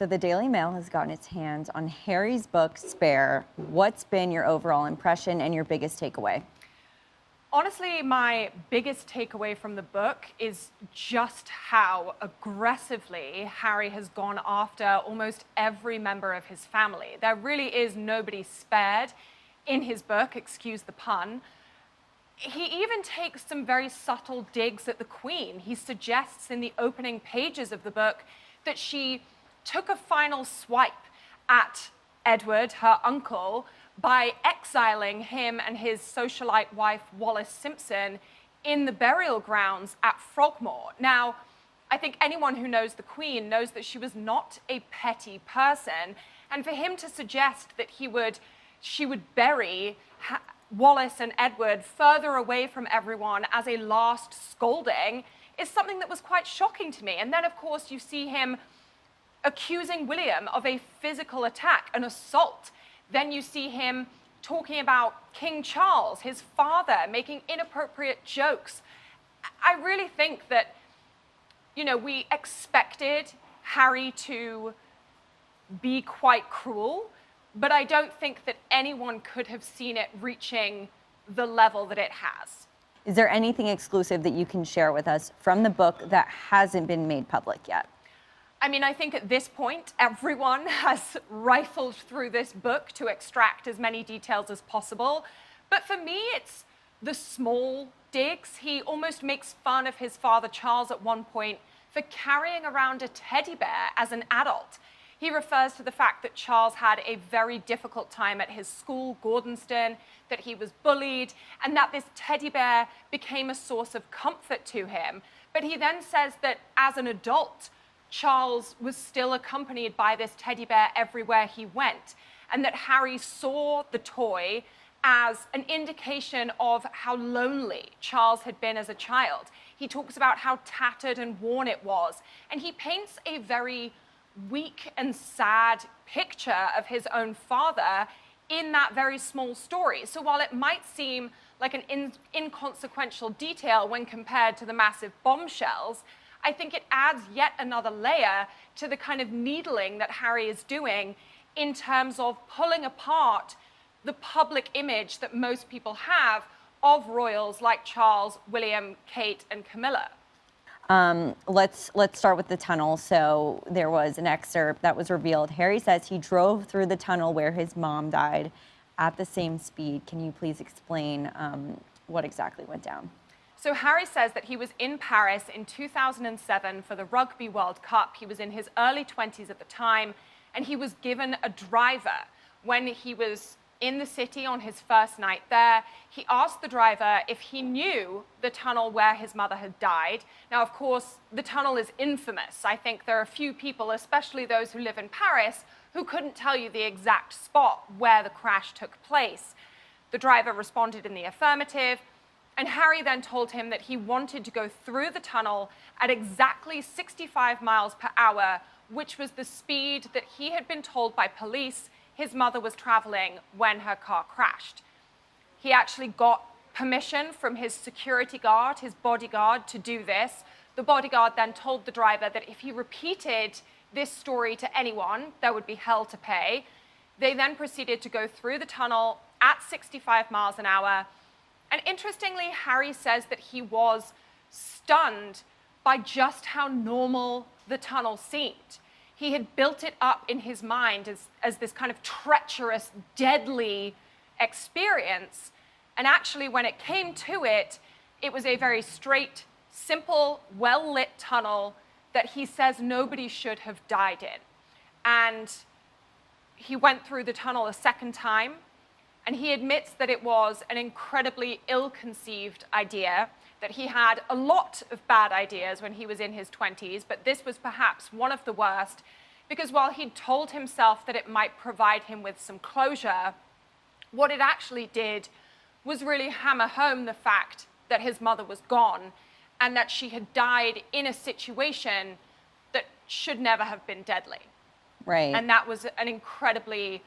So the Daily Mail has gotten its hands on Harry's book, Spare. What's been your overall impression and your biggest takeaway? Honestly, my biggest takeaway from the book is just how aggressively Harry has gone after almost every member of his family. There really is nobody spared in his book, excuse the pun. He even takes some very subtle digs at the Queen. He suggests in the opening pages of the book that she took a final swipe at Edward, her uncle, by exiling him and his socialite wife, Wallis Simpson, in the burial grounds at Frogmore. Now, I think anyone who knows the Queen knows that she was not a petty person, and for him to suggest that she would bury Wallis and Edward further away from everyone as a last scolding is something that was quite shocking to me. And then, of course, you see him accusing William of a physical attack, an assault. Then you see him talking about King Charles, his father, making inappropriate jokes. I really think that, we expected Harry to be quite cruel, but I don't think that anyone could have seen it reaching the level that it has. Is there anything exclusive that you can share with us from the book that hasn't been made public yet? I mean, I think at this point, everyone has rifled through this book to extract as many details as possible. But for me, it's the small digs. He almost makes fun of his father, Charles, at one point for carrying around a teddy bear as an adult. He refers to the fact that Charles had a very difficult time at his school, Gordonston, that he was bullied, and that this teddy bear became a source of comfort to him. But he then says that as an adult, Charles was still accompanied by this teddy bear everywhere he went, and that Harry saw the toy as an indication of how lonely Charles had been as a child. He talks about how tattered and worn it was, and he paints a very weak and sad picture of his own father in that very small story. So while it might seem like an inconsequential detail when compared to the massive bombshells, I think it adds yet another layer to the kind of needling that Harry is doing in terms of pulling apart the public image that most people have of royals like Charles, William, Kate, and Camilla. Let's start with the tunnel. So there was an excerpt that was revealed. Harry says he drove through the tunnel where his mom died at the same speed. Can you please explain what exactly went down? So Harry says that he was in Paris in 2007 for the Rugby World Cup. He was in his early 20s at the time, and he was given a driver when he was in the city on his first night there. He asked the driver if he knew the tunnel where his mother had died. Now, of course, the tunnel is infamous. I think there are a few people, especially those who live in Paris, who couldn't tell you the exact spot where the crash took place. The driver responded in the affirmative. And Harry then told him that he wanted to go through the tunnel at exactly 65 miles per hour, which was the speed that he had been told by police his mother was traveling when her car crashed. He actually got permission from his security guard, his bodyguard, to do this. The bodyguard then told the driver that if he repeated this story to anyone, there would be hell to pay. They then proceeded to go through the tunnel at 65 miles an hour. And interestingly, Harry says that he was stunned by just how normal the tunnel seemed. He had built it up in his mind as this kind of treacherous, deadly experience. And actually, when it came to it, it was a very straight, simple, well-lit tunnel that he says nobody should have died in. And he went through the tunnel a second time, and he admits that it was an incredibly ill-conceived idea, that he had a lot of bad ideas when he was in his 20s, but this was perhaps one of the worst, because while he'd told himself that it might provide him with some closure, what it actually did was really hammer home the fact that his mother was gone and that she had died in a situation that should never have been deadly. Right. And that was an incredibly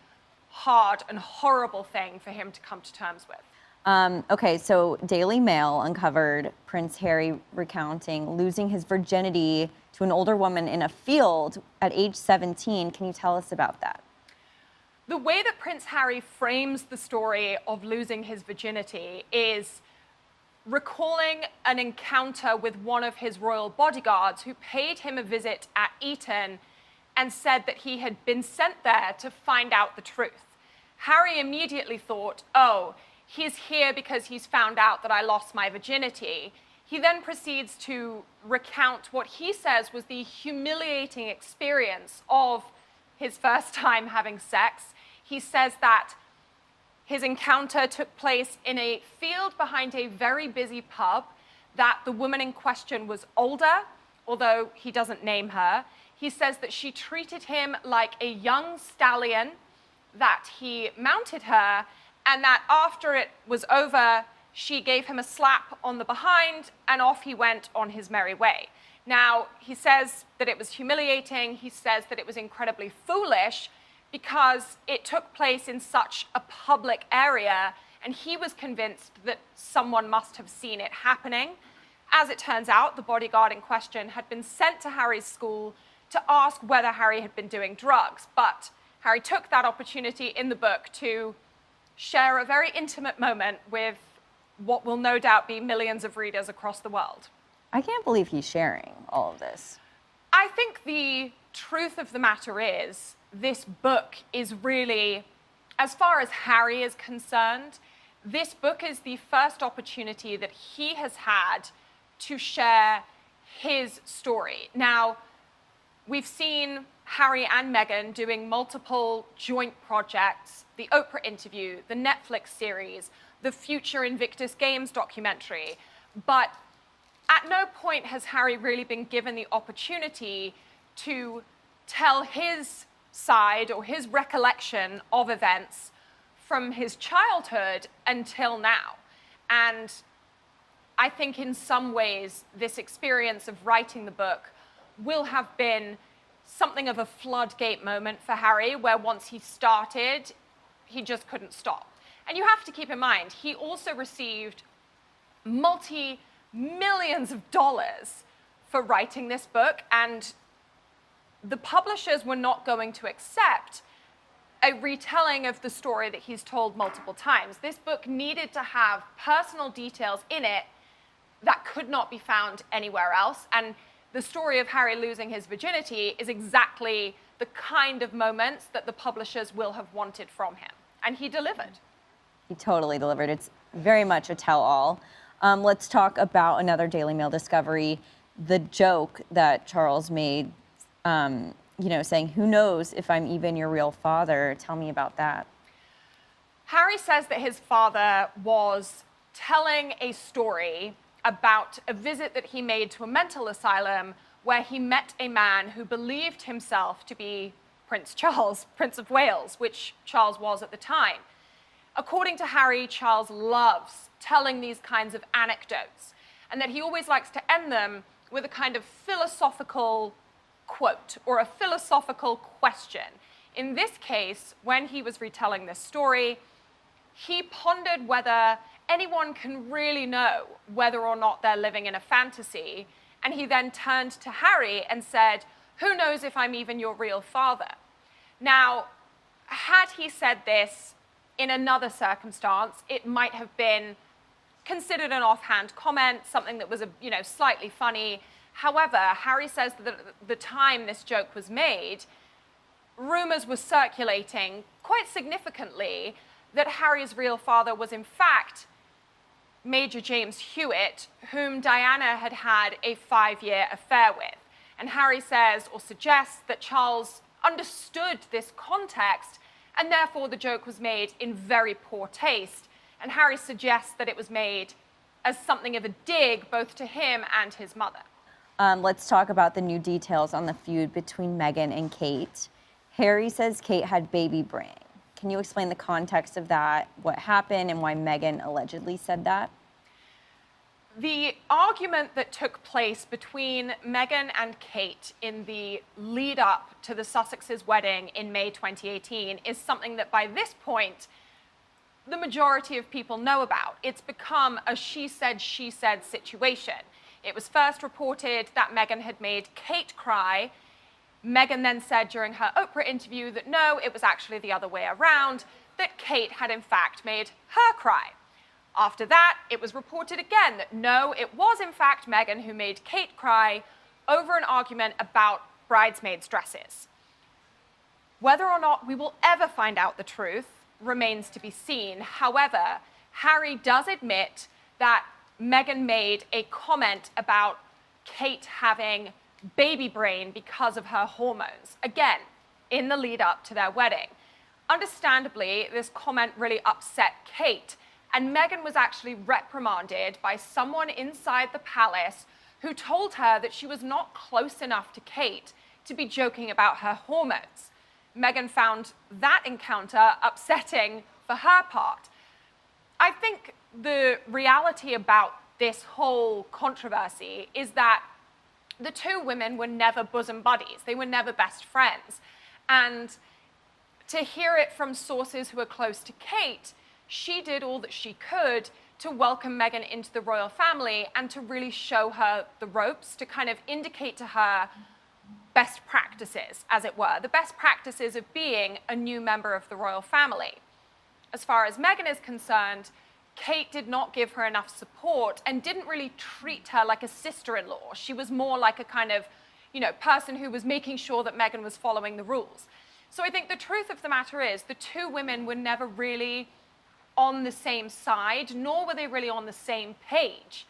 hard and horrible thing for him to come to terms with. Okay, so Daily Mail uncovered Prince Harry recounting losing his virginity to an older woman in a field at age 17. Can you tell us about that? The way that Prince Harry frames the story of losing his virginity is recalling an encounter with one of his royal bodyguards who paid him a visit at Eton and said that he had been sent there to find out the truth. Harry immediately thought, oh, he's here because he's found out that I lost my virginity. He then proceeds to recount what he says was the humiliating experience of his first time having sex. He says that his encounter took place in a field behind a very busy pub, that the woman in question was older, although he doesn't name her. He says that she treated him like a young stallion, that he mounted her, and that after it was over, she gave him a slap on the behind, and off he went on his merry way. Now, he says that it was humiliating. He says that it was incredibly foolish because it took place in such a public area, and he was convinced that someone must have seen it happening. As it turns out, the bodyguard in question had been sent to Harry's school to ask whether Harry had been doing drugs, but Harry took that opportunity in the book to share a very intimate moment with what will no doubt be millions of readers across the world. I can't believe he's sharing all of this. I think the truth of the matter is, this book is really, as far as Harry is concerned, this book is the first opportunity that he has had to share his story. Now, we've seen Harry and Meghan doing multiple joint projects, the Oprah interview, the Netflix series, the future Invictus Games documentary, but at no point has Harry really been given the opportunity to tell his side or his recollection of events from his childhood until now. And I think in some ways, this experience of writing the book will have been something of a floodgate moment for Harry, where once he started, he just couldn't stop. And you have to keep in mind, he also received multi-millions of dollars for writing this book, and the publishers were not going to accept a retelling of the story that he's told multiple times. This book needed to have personal details in it that could not be found anywhere else. And the story of Harry losing his virginity is exactly the kind of moments that the publishers will have wanted from him. And he delivered. He totally delivered. It's very much a tell-all. Let's talk about another Daily Mail discovery, the joke that Charles made, saying, "Who knows if I'm even your real father?" Tell me about that. Harry says that his father was telling a story about a visit that he made to a mental asylum where he met a man who believed himself to be Prince Charles, Prince of Wales, which Charles was at the time. According to Harry, Charles loves telling these kinds of anecdotes, and that he always likes to end them with a kind of philosophical quote or a philosophical question. In this case, when he was retelling this story, he pondered whether anyone can really know whether or not they're living in a fantasy, and he then turned to Harry and said, "Who knows if I'm even your real father?" Now, had he said this in another circumstance, it might have been considered an offhand comment, something that was slightly funny. However, Harry says that at the time this joke was made, rumors were circulating quite significantly that Harry's real father was in fact Major James Hewitt, whom Diana had had a 5-year affair with. And Harry says or suggests that Charles understood this context, and therefore the joke was made in very poor taste. And Harry suggests that it was made as something of a dig both to him and his mother. Let's talk about the new details on the feud between Meghan and Kate. Harry says Kate had baby brain. Can you explain the context of that, what happened, and why Meghan allegedly said that? The argument that took place between Meghan and Kate in the lead up to the Sussexes' wedding in May 2018 is something that by this point the majority of people know about. It's become a she said situation. It was first reported that Meghan had made Kate cry. Meghan then said during her Oprah interview that no, it was actually the other way around, that Kate had in fact made her cry. After that, it was reported again that no, it was in fact Meghan who made Kate cry over an argument about bridesmaids' dresses. Whether or not we will ever find out the truth remains to be seen. However, Harry does admit that Meghan made a comment about Kate having baby brain because of her hormones, again, in the lead up to their wedding. Understandably, this comment really upset Kate, and Meghan was actually reprimanded by someone inside the palace who told her that she was not close enough to Kate to be joking about her hormones. Meghan found that encounter upsetting for her part. I think the reality about this whole controversy is that the two women were never bosom buddies. They were never best friends. And to hear it from sources who are close to Kate, she did all that she could to welcome Meghan into the royal family and to really show her the ropes, to kind of indicate to her best practices, as it were, the best practices of being a new member of the royal family. As far as Meghan is concerned, Kate did not give her enough support and didn't really treat her like a sister-in-law. She was more like a kind of, person who was making sure that Meghan was following the rules. So I think the truth of the matter is the two women were never really on the same side, nor were they really on the same page.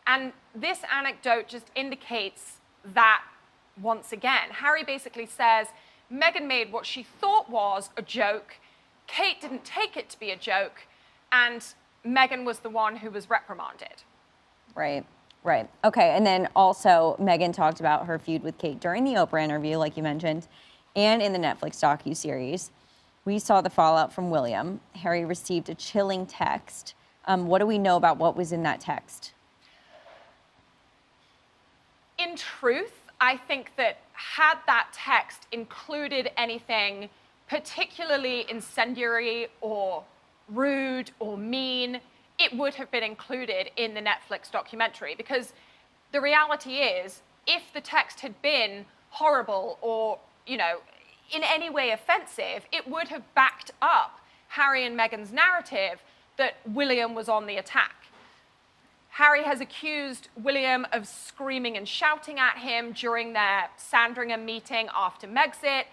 And this anecdote just indicates that once again. Harry basically says Meghan made what she thought was a joke, Kate didn't take it to be a joke, and Meghan was the one who was reprimanded. Right. Okay, and then also Meghan talked about her feud with Kate during the Oprah interview, like you mentioned, and in the Netflix docuseries. We saw the fallout from William. Harry received a chilling text. What do we know about what was in that text? In truth, I think that had that text included anything particularly incendiary or rude or mean, it would have been included in the Netflix documentary, because the reality is, if the text had been horrible or, in any way offensive, it would have backed up Harry and Meghan's narrative that William was on the attack. Harry has accused William of screaming and shouting at him during their Sandringham meeting after Megxit.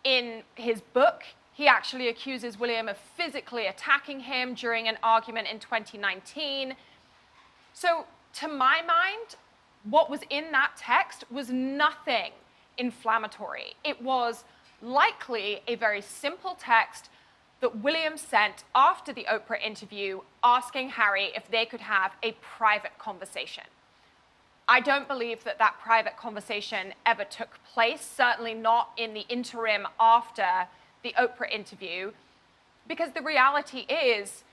In his book, he actually accuses William of physically attacking him during an argument in 2019. So, to my mind, what was in that text was nothing inflammatory. It was likely a very simple text that William sent after the Oprah interview asking Harry if they could have a private conversation. I don't believe that that private conversation ever took place, certainly not in the interim after the Oprah interview, because the reality is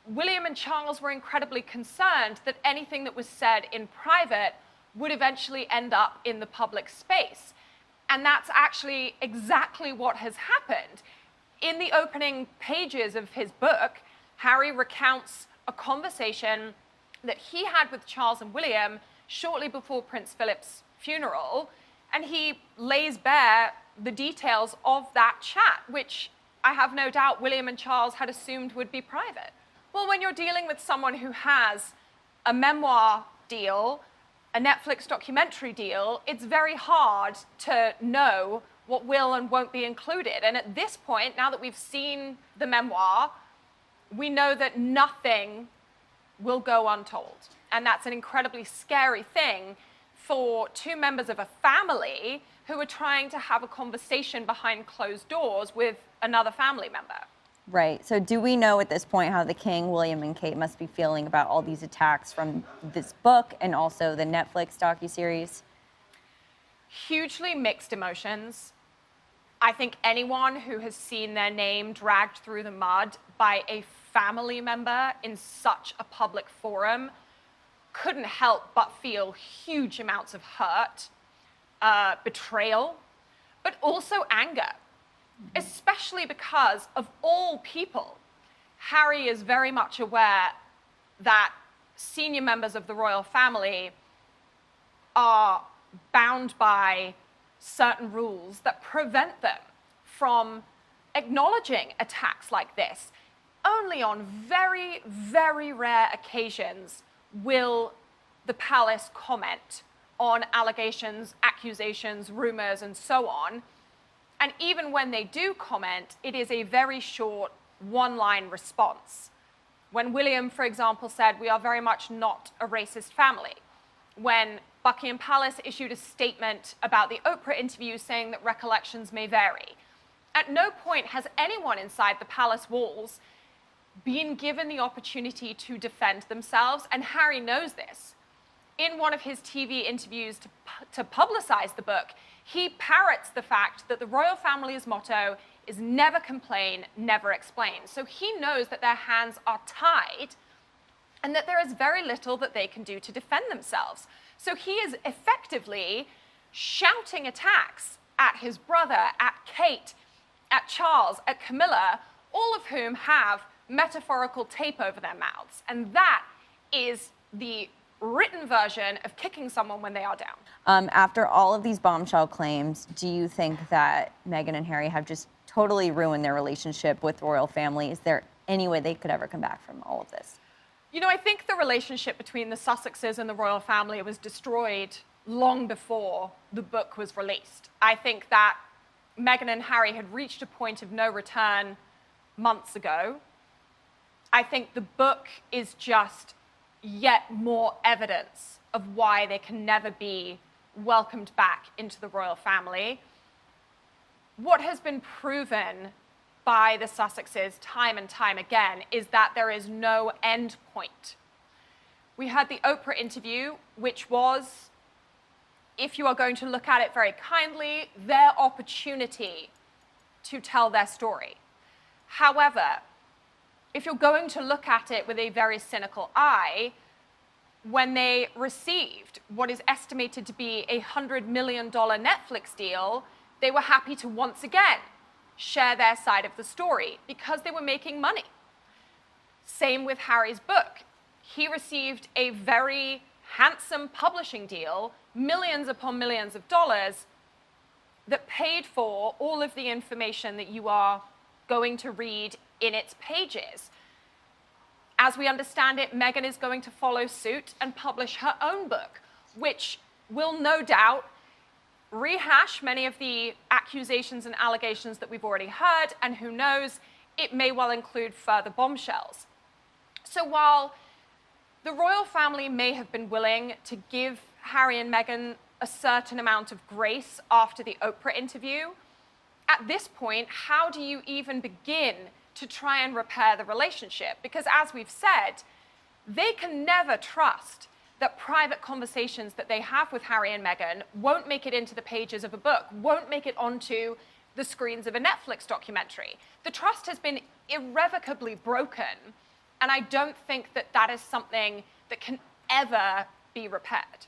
William and Charles were incredibly concerned that anything that was said in private would eventually end up in the public space. And that's actually exactly what has happened. In the opening pages of his book, Harry recounts a conversation that he had with Charles and William shortly before Prince Philip's funeral, and he lays bare the details of that chat, which I have no doubt William and Charles had assumed would be private. Well, when you're dealing with someone who has a memoir deal, a Netflix documentary deal, it's very hard to know what will and won't be included. And at this point, now that we've seen the memoir, we know that nothing will go untold. And that's an incredibly scary thing for two members of a family who are trying to have a conversation behind closed doors with another family member. Right. So do we know at this point how the King, William, and Kate must be feeling about all these attacks from this book and also the Netflix docuseries? Hugely mixed emotions. I think anyone who has seen their name dragged through the mud by a family member in such a public forum couldn't help but feel huge amounts of hurt, betrayal, but also anger, especially because, of all people, Harry is very much aware that senior members of the royal family are bound by certain rules that prevent them from acknowledging attacks like this. Only on very, very rare occasions will the palace comment on allegations, accusations, rumors, and so on. And even when they do comment, it is a very short one-line response. When William, for example, said, "We are very much not a racist family." When Buckingham Palace issued a statement about the Oprah interview saying that recollections may vary. At no point has anyone inside the palace walls been given the opportunity to defend themselves, and Harry knows this. In one of his TV interviews to publicize the book, he parrots the fact that the royal family's motto is never complain, never explain. So he knows that their hands are tied and that there is very little that they can do to defend themselves. So he is effectively shouting attacks at his brother, at Kate, at Charles, at Camilla, all of whom have metaphorical tape over their mouths. And that is the written version of kicking someone when they are down. After all of these bombshell claims, do you think that Meghan and Harry have just totally ruined their relationship with the royal family? Is there any way they could ever come back from all of this? You know, I think the relationship between the Sussexes and the royal family was destroyed long before the book was released. I think that Meghan and Harry had reached a point of no return months ago. I think the book is just yet more evidence of why they can never be welcomed back into the royal family. What has been proven by the Sussexes time and time again is that there is no end point. We had the Oprah interview, which was, if you are going to look at it very kindly, their opportunity to tell their story. However, if you're going to look at it with a very cynical eye, when they received what is estimated to be a $100 million Netflix deal, they were happy to once again share their side of the story because they were making money. Same with Harry's book. He received a very handsome publishing deal, millions upon millions of dollars, that paid for all of the information that you are going to read in its pages. As we understand it, Meghan is going to follow suit and publish her own book, which will no doubt rehash many of the accusations and allegations that we've already heard, and who knows, it may well include further bombshells. So while the royal family may have been willing to give Harry and Meghan a certain amount of grace after the Oprah interview, at this point, how do you even begin to try and repair the relationship? Because as we've said, they can never trust that private conversations that they have with Harry and Meghan won't make it into the pages of a book, won't make it onto the screens of a Netflix documentary. The trust has been irrevocably broken, and I don't think that that is something that can ever be repaired.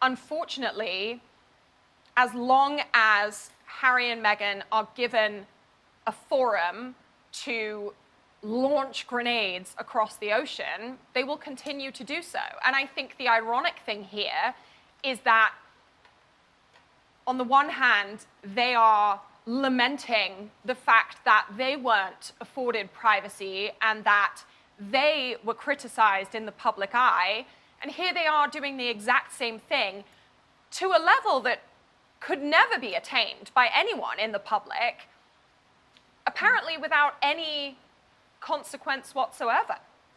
Unfortunately, as long as Harry and Meghan are given a forum to launch grenades across the ocean, they will continue to do so. And I think the ironic thing here is that, on the one hand, they are lamenting the fact that they weren't afforded privacy and that they were criticized in the public eye, and here they are doing the exact same thing to a level that could never be attained by anyone in the public, apparently without any consequence whatsoever.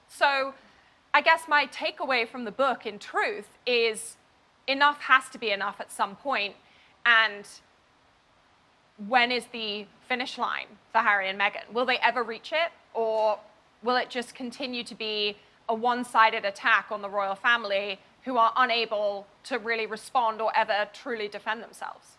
So I guess my takeaway from the book, in truth, is enough has to be enough at some point, and when is the finish line for Harry and Meghan? Will they ever reach it, or will it just continue to be a one-sided attack on the royal family who are unable to really respond or ever truly defend themselves?